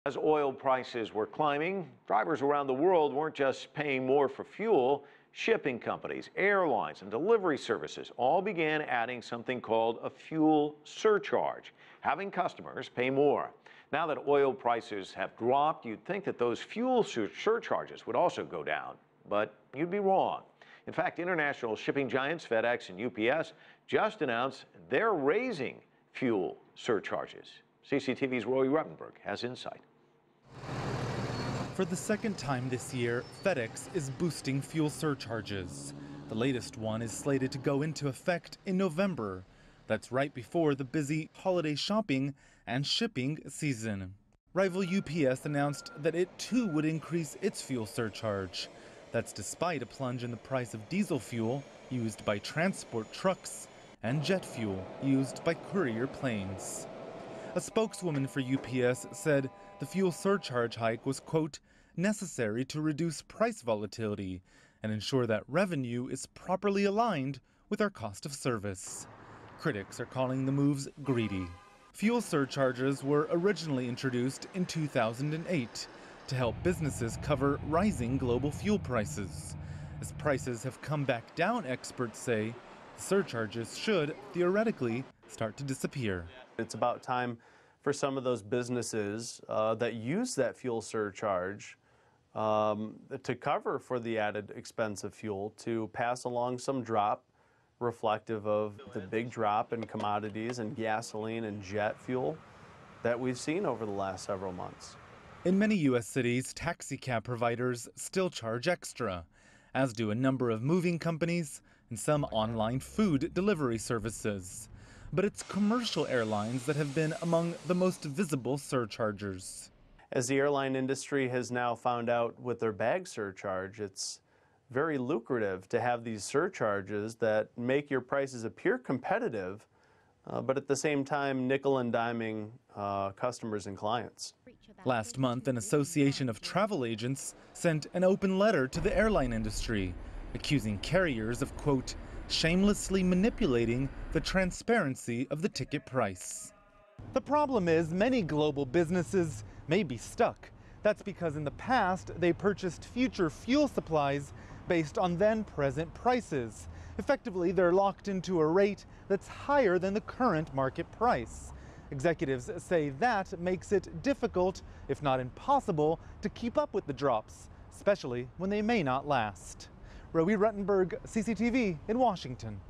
As oil prices were climbing, drivers around the world weren't just paying more for fuel. Shipping companies, airlines, and delivery services all began adding something called a fuel surcharge, having customers pay more. Now that oil prices have dropped, you'd think that those fuel surcharges would also go down, but you'd be wrong. In fact, international shipping giants FedEx and UPS just announced they're raising fuel surcharges. CCTV's Roee Ruttenberg has insight. For the second time this year, FedEx is boosting fuel surcharges. The latest one is slated to go into effect in November. That's right before the busy holiday shopping and shipping season. Rival UPS announced that it too would increase its fuel surcharge. That's despite a plunge in the price of diesel fuel used by transport trucks and jet fuel used by courier planes. A spokeswoman for UPS said the fuel surcharge hike was, quote, necessary to reduce price volatility and ensure that revenue is properly aligned with our cost of service. Critics are calling the moves greedy. Fuel surcharges were originally introduced in 2008 to help businesses cover rising global fuel prices. As prices have come back down, experts say, the surcharges should theoretically start to disappear. It's about time for some of those businesses that use that fuel surcharge to cover for the added expense of fuel to pass along some drop reflective of the big drop in commodities and gasoline and jet fuel that we've seen over the last several months. In many U.S. cities, taxi cab providers still charge extra, as do a number of moving companies and some online food delivery services. But it's commercial airlines that have been among the most visible surchargers. As the airline industry has now found out with their bag surcharge, it's very lucrative to have these surcharges that make your prices appear competitive, but at the same time nickel and diming customers and clients. Last month, an association of travel agents sent an open letter to the airline industry, accusing carriers of, quote, shamelessly manipulating the transparency of the ticket price. The problem is many global businesses may be stuck. That's because in the past, they purchased future fuel supplies based on then-present prices. Effectively, they're locked into a rate that's higher than the current market price. Executives say that makes it difficult, if not impossible, to keep up with the drops, especially when they may not last. Roee Ruttenberg, CCTV in Washington.